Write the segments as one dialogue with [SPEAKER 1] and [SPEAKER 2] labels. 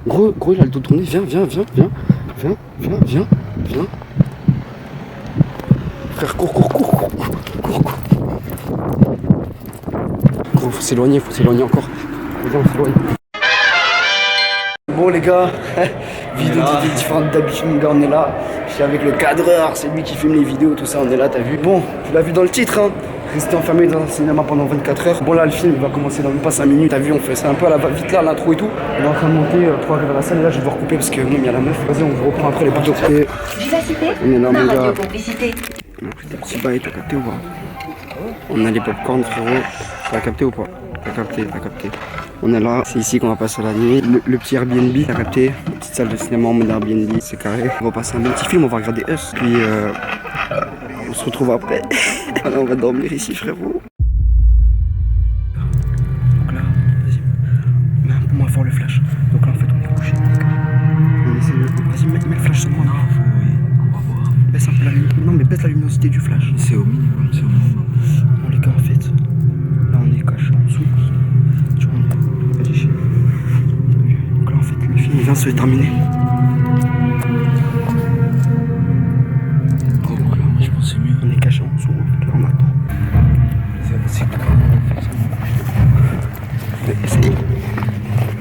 [SPEAKER 1] Gros, il a le dos tourné. Viens. Frère, cours. Gros, faut s'éloigner encore. Viens, on s'éloigne. Bon les gars, vidéo différente d'habitude, mon gars, on est là. Je suis avec le cadreur, c'est lui qui filme les vidéos, tout ça, on est là, t'as vu. Bon, tu l'as vu dans le titre, hein. Rester enfermé dans un cinéma pendant 24 heures. Bon là, le film il va commencer dans même pas 5 minutes, t'as vu, on fait ça un peu à la va-vite là, l'intro et tout. On est en train de monter pour arriver à la salle, et là je vais devoir couper parce que même il y a la meuf. Vas-y, on vous reprend après les poteaux.
[SPEAKER 2] Vivacité,
[SPEAKER 1] On est là, mon gars.
[SPEAKER 2] publicité.
[SPEAKER 1] On a pris des petits bails, t'as capté ou pas? On a les popcorn, frérot. T'as capté ou pas? T'as capté. On est là, c'est ici qu'on va passer la nuit. Le petit Airbnb, t'as capté? Une petite salle de cinéma en mode Airbnb, c'est carré. On va passer un bon petit film, on va regarder Us. Puis on se retrouve après. Là, on va dormir ici, frérot. Donc là, vas-y, mets un peu moins fort le flash. Donc là, en fait, on est couché. On essaie de... Vas-y, mets le flash sur moi. On va voir. Baisse un peu la luminosité. Non, mais baisse la luminosité du flash.
[SPEAKER 3] C'est au minimum,
[SPEAKER 1] Bon, les gars, en fait, là, on est caché en dessous. Tu vois, on est caché. Donc là, en fait, le film vient de se terminer.
[SPEAKER 3] Oh, voilà, moi je pensais mieux.
[SPEAKER 1] On est caché en dessous, là, on attend.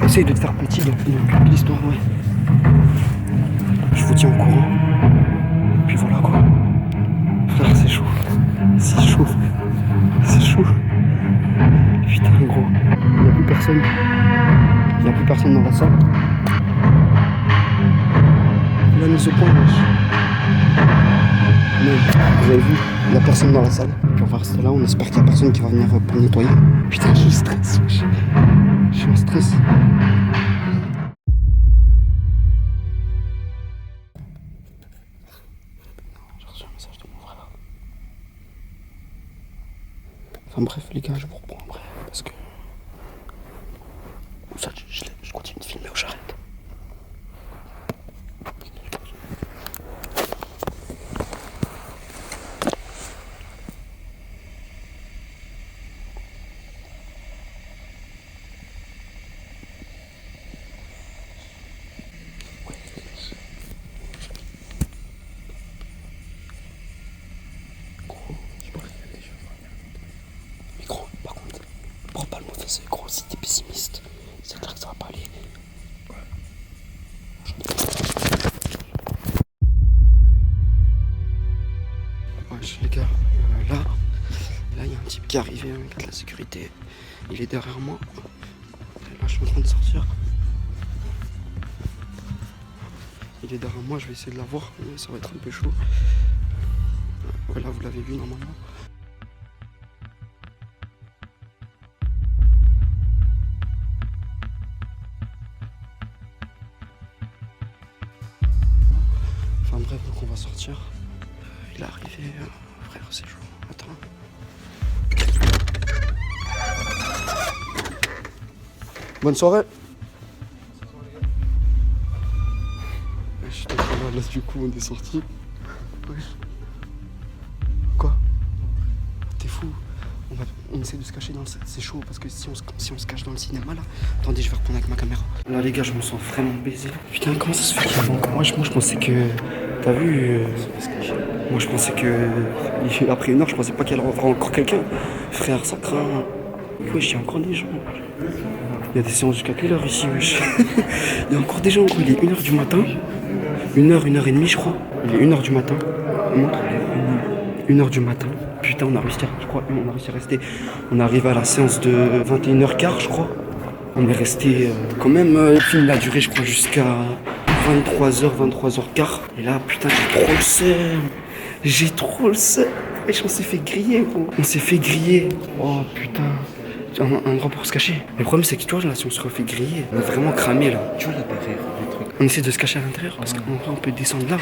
[SPEAKER 1] Essaye de te faire petit dans l'histoire, ouais. Je vous tiens au courant. Puis voilà quoi. Frère, c'est chaud. C'est chaud. Putain, gros. Il n'y a plus personne. Il n'y a plus personne dans la salle. Il a mis au point, wesh. Mais, vous avez vu, il n'y a personne dans la salle. Puis on va rester là, on espère qu'il n'y a personne qui va venir pour nettoyer. Putain, je stresse, wesh. Je suis en stress. J'ai reçu un message de mon frère. Enfin bref, les gars, je vous reprends après. Parce que... Ça, je continue de filmer ou j'arrête. C'est gros, si t'es pessimiste, c'est clair que ça va pas aller. Wesh les gars, là il y a un type qui est arrivé avec de la sécurité. Il est derrière moi. Là je suis en train de sortir. Il est derrière moi, je vais essayer de la voir, mais ça va être un peu chaud. Voilà, vous l'avez vu normalement. Enfin bref, donc on va sortir. Il est arrivé, frère, c'est chaud. Attends. Bonne soirée. J'étais là, du coup on est sorti. Ouais. Quoi? T'es fou? On essaie de se cacher dans le... C'est chaud parce que si on se cache dans le cinéma là... Attendez, je vais reprendre avec ma caméra. Là les gars, je me sens vraiment baisé. Putain, comment ça se fait qu'il manque? Moi je pensais que... T'as vu moi je pensais que... Après 1 heure, je pensais pas qu'il y aurait encore quelqu'un. Frère, ça craint. Wesh, il y a encore des gens. Il y a des séances jusqu'à quelle heure ici, wesh? Il y a encore des gens, gros. Il est 1h du matin. 1h30 je crois. Il est 1h du matin. Montre. 1h du matin. Putain, on a réussi à rester. On est arrivé à la séance de 21h15, je crois. On est resté quand même. Le film a duré, je crois, jusqu'à 23h, 23h15. Et là, putain, j'ai trop le seum. Wesh, on s'est fait griller, gros. On s'est fait griller. Oh putain. Un endroit pour se cacher. Mais le problème, c'est que tu vois, là, si on se refait griller, on est vraiment cramé là.
[SPEAKER 3] Tu vois là derrière le truc.
[SPEAKER 1] On essaie de se cacher à l'intérieur parce qu'en vrai, on peut descendre là.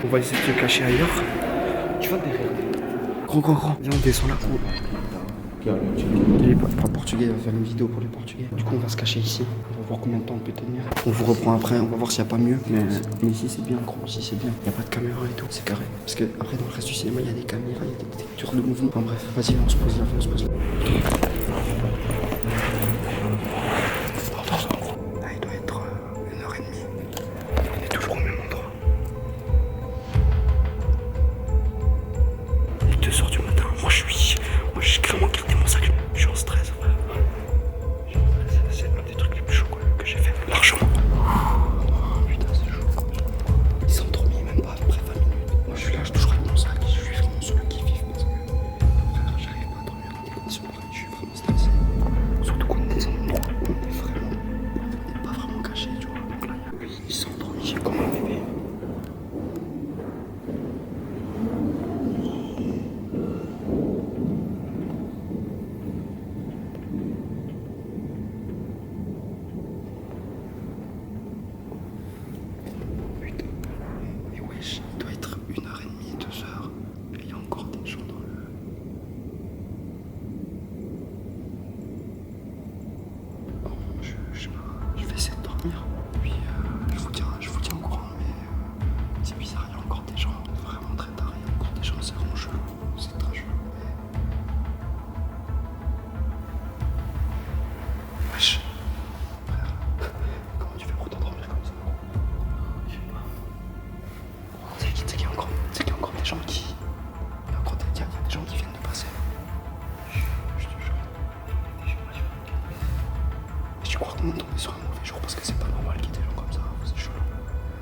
[SPEAKER 1] On va essayer de se cacher ailleurs.
[SPEAKER 3] Tu vois derrière.
[SPEAKER 1] Gros. Viens, on descend là. Il parle portugais, il va faire une vidéo pour les portugais. Du coup, on va se cacher ici. On va voir combien de temps on peut tenir. On vous reprend après, on va voir s'il n'y a pas mieux. Mais ici, c'est bien, gros. Ici, c'est bien. Il n'y a pas de caméra et tout, c'est carré. Parce que après, dans le reste du cinéma, il y a des caméras, il y a des détecteurs de mouvement. Enfin bref, vas-y, on se pose là. Ah, il doit être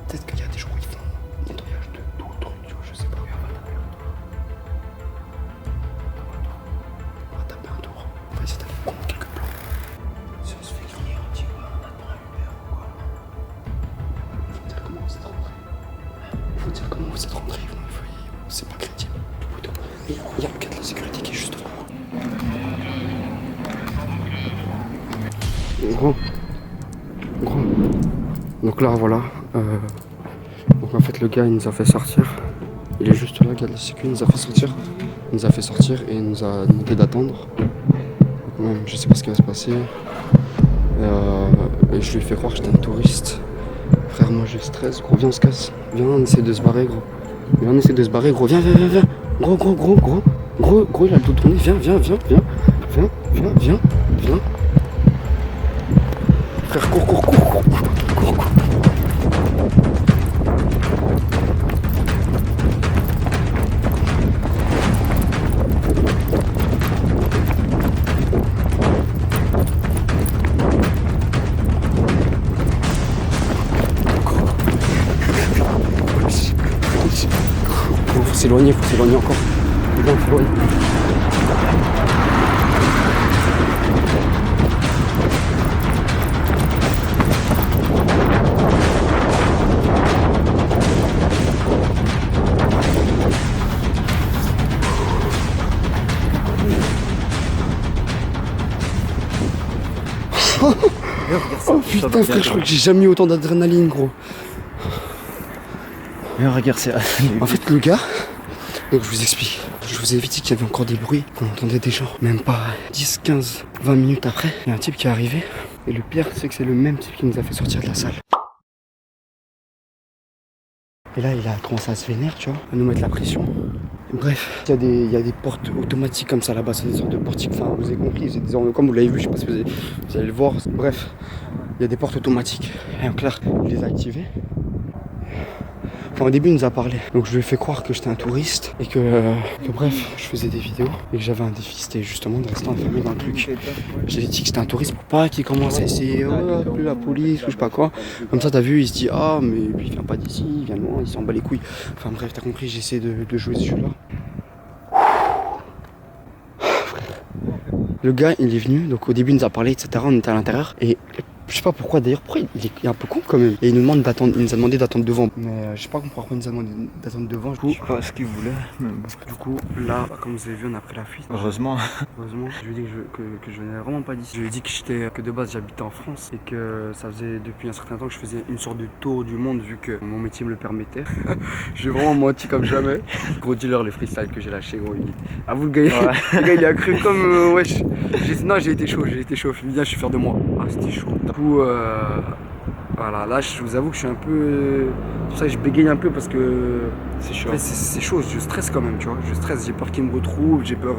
[SPEAKER 1] Peut-être qu'il y a des gens qui font nettoyage de tout le truc, tu vois, je sais pas. On va taper un tour. On va essayer d'aller prendre quelques plans. Si on se fait griller, on dit quoi? On attend un Uber ou quoi? Faut dire comment vous êtes rentré. Faut dire comment vous êtes rentré. C'est pas crédible. Il y a le gars de la sécurité qui est juste devant moi. Gros. Donc là voilà. Donc en fait le gars il nous a fait sortir. Il est juste là, le gars de la sécurité nous a fait sortir. Il nous a fait sortir et il nous a demandé d'attendre. Même je sais pas ce qui va se passer. Et je lui ai fait croire que j'étais un touriste. Frère moi j'ai stress, gros viens on se casse. Viens on essaie de se barrer gros. Viens on essaie de se barrer gros, viens. Gros il a le dos tourné, viens. Frère cours. Faut s'éloigner encore. Viens, faut s'éloigner. Oh putain frère, je crois que j'ai jamais eu autant d'adrénaline gros.
[SPEAKER 3] Mais regarde, c'est...
[SPEAKER 1] En fait le gars, donc je vous explique. Je vous avais dit qu'il y avait encore des bruits, qu'on entendait des gens. Même pas 10, 15, 20 minutes après, il y a un type qui est arrivé. Et le pire c'est que c'est le même type qui nous a fait sortir de la salle. Et là il a commencé à se vénérer, tu vois, à nous mettre la pression. Bref, il y a des portes automatiques comme ça là-bas, c'est des sortes de portiques, enfin vous avez compris, c'est des, comme vous l'avez vu, je sais pas si vous allez le voir. Bref, il y a des portes automatiques. Et en clair, il les a activées. Enfin, au début il nous a parlé, donc je lui ai fait croire que j'étais un touriste et que bref, je faisais des vidéos et que j'avais un défi, c'était justement de rester enfermé dans le truc. J'ai dit que j'étais un touriste pour pas qu'il commence à essayer, appeler la police ou je sais pas quoi. Comme ça t'as vu, il se dit ah mais lui il vient pas d'ici, il vient de loin, il s'en bat les couilles. Enfin bref, t'as compris, j'ai essayé de jouer ce jeu là. Le gars il est venu, donc au début il nous a parlé, etc. On était à l'intérieur et je sais pas pourquoi d'ailleurs, pourquoi il est un peu con quand même. Et il nous a demandé d'attendre devant. Mais je sais pas pourquoi il nous a demandé d'attendre devant. Du coup,
[SPEAKER 3] je sais pas ce qu'il voulait. Mais bon.
[SPEAKER 1] Du coup, là, comme vous avez vu, on a pris la fuite.
[SPEAKER 3] Heureusement.
[SPEAKER 1] Je lui ai dit que je venais vraiment pas d'ici. Je lui ai dit que de base j'habitais en France et que ça faisait depuis un certain temps que je faisais une sorte de tour du monde vu que mon métier me le permettait. J'ai vraiment menti comme jamais. Gros dealer, les freestyles que j'ai lâché, gros. À vous le gars, ouais. Le gars il a cru comme wesh. Non, j'ai été chaud. Je lui ai dit, viens, je suis fier de moi. Ah, c'était chaud. Du coup, voilà, là je vous avoue que je suis un peu. C'est pour ça que je bégaye un peu parce que
[SPEAKER 3] c'est chaud.
[SPEAKER 1] C'est chaud, je stresse quand même, tu vois. Je stresse, j'ai peur qu'il me retrouve, j'ai peur.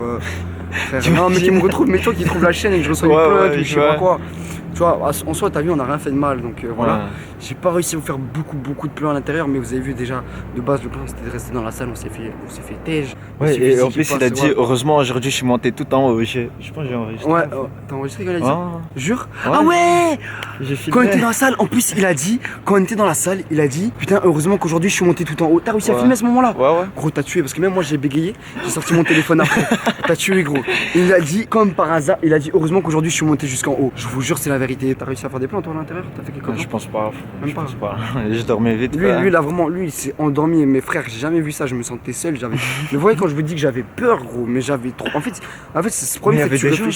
[SPEAKER 1] Non, mais qu'il me retrouve, mais toi qui trouve la chaîne et que je reçois une plainte ou je sais pas quoi. Tu vois, en soi, t'as vu, on n'a rien fait de mal, donc voilà. J'ai pas réussi à vous faire beaucoup de plans à l'intérieur, mais vous avez vu déjà, de base, le plan c'était de rester dans la salle, on s'est fait tège.
[SPEAKER 3] Ouais, et en plus, il a dit, heureusement, aujourd'hui, je suis monté tout en haut. Je pense que j'ai enregistré.
[SPEAKER 1] Ouais, t'as enregistré quand il a dit? Jure? Ah ouais! Quand on était dans la salle, en plus, il a dit, putain, heureusement qu'aujourd'hui, je suis monté tout en haut. T'as réussi à filmer à ce moment-là?
[SPEAKER 3] Ouais.
[SPEAKER 1] Gros, t'as tué, parce que même moi, j'ai bégayé, j'ai sorti mon téléphone après. T'as tué, gros. Il a dit, comme par hasard, il a dit, heureusement qu'aujourd'hui, je suis monté jusqu'en haut. Je vous jure, c'est la vérité. T'as réussi à faire des plans, toi, à l'intérieur? T'as fait quelque chose?
[SPEAKER 3] Je pense pas.
[SPEAKER 1] Même pas.
[SPEAKER 3] Je dormais vite.
[SPEAKER 1] Lui, là, vraiment, lui, il s'est endormi. Mes frères, j'ai jamais vu ça. Je me sentais seul. Mais vous voyez, quand je vous dis que j'avais peur, gros, mais j'avais trop. En fait, c'est ce problème.
[SPEAKER 3] Il y avait des gens,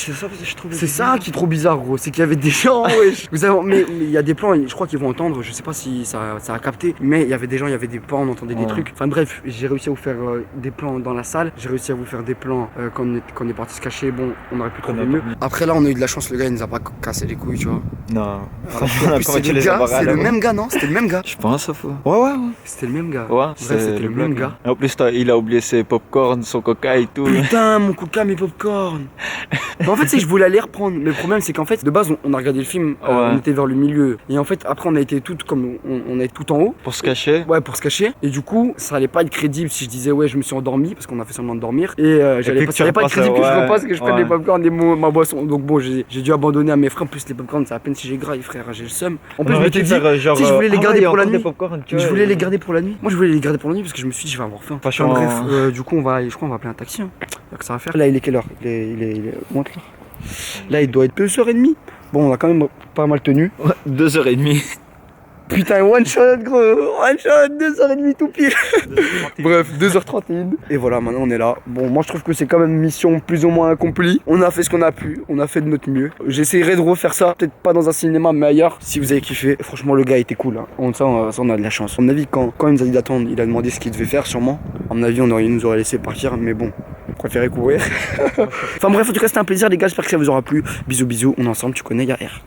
[SPEAKER 3] c'est
[SPEAKER 1] ça qui est trop bizarre, gros. C'est qu'il y avait des gens, wesh. Vous savez, mais il y a des plans, je crois qu'ils vont entendre. Je sais pas si ça a capté. Mais il y avait des gens, il y avait des plans, on entendait des trucs. Enfin, bref, j'ai réussi à vous faire des plans dans la salle. J'ai réussi à vous faire des plans quand on est parti se cacher. Bon, on aurait pu trouver mieux. Après, là, on a eu de la chance. Le gars, il nous a pas cassé les couilles, tu vois.
[SPEAKER 3] Non.
[SPEAKER 1] C'est le même gars, non? C'était le même gars.
[SPEAKER 3] Je pense, ça faut.
[SPEAKER 1] Ouais. C'était le même gars.
[SPEAKER 3] Ouais,
[SPEAKER 1] c'était le même gars.
[SPEAKER 3] Et en plus, il a oublié ses popcorn, son coca et tout.
[SPEAKER 1] Putain, mon coca, mes popcorn. En fait, je voulais aller reprendre. Mais le problème, c'est qu'en fait, de base, on a regardé le film, on était vers le milieu. Et en fait, après, on a été tout en haut.
[SPEAKER 3] Pour se cacher.
[SPEAKER 1] Ouais, pour se cacher. Et du coup, ça allait pas être crédible si je disais, ouais, je me suis endormi, parce qu'on a fait semblant de dormir. Et ça allait pas être crédible que je repasse, que je prenne des popcorn et ma boisson. Donc bon, j'ai dû abandonner à mes frères. En plus, les popcorn, c'est à peine si j'ai gras, frère, j'ai le seum. En plus, je m'étais dit.
[SPEAKER 3] genre.
[SPEAKER 1] Tu sais, je voulais les garder
[SPEAKER 3] ouais,
[SPEAKER 1] pour la
[SPEAKER 3] encore des
[SPEAKER 1] nuit.
[SPEAKER 3] popcorn, tu
[SPEAKER 1] Mais
[SPEAKER 3] vois,
[SPEAKER 1] je voulais les garder pour la nuit. Moi, je voulais les garder pour la nuit parce que je me suis dit, je vais avoir faim.
[SPEAKER 3] Franchement,
[SPEAKER 1] Enfin, bref, du coup, je crois qu'on va appeler un taxi. Hein. Il y a que ça à faire. Là, il est quelle heure? Il est monte là. Là, il doit être 2h30. Bon, on a quand même pas mal tenu.
[SPEAKER 3] Ouais, 2h30.
[SPEAKER 1] Putain, one shot, gros. One shot, 2h30 tout pile. Bref, 2h31. Et voilà, maintenant on est là. Bon, moi je trouve que c'est quand même une mission plus ou moins accomplie. On a fait ce qu'on a pu, on a fait de notre mieux. J'essaierai de refaire ça, peut-être pas dans un cinéma, mais ailleurs. Si vous avez kiffé, franchement, le gars était cool. Hein. Ça, on a de la chance. À mon avis, quand il nous a dit d'attendre, il a demandé ce qu'il devait faire, sûrement. À mon avis, il nous aurait laissé partir, mais bon, on préférait courir. Enfin bref, en tout cas, c'était un plaisir, les gars. J'espère que ça vous aura plu. Bisous, bisous. On est ensemble, tu connais, y'a R.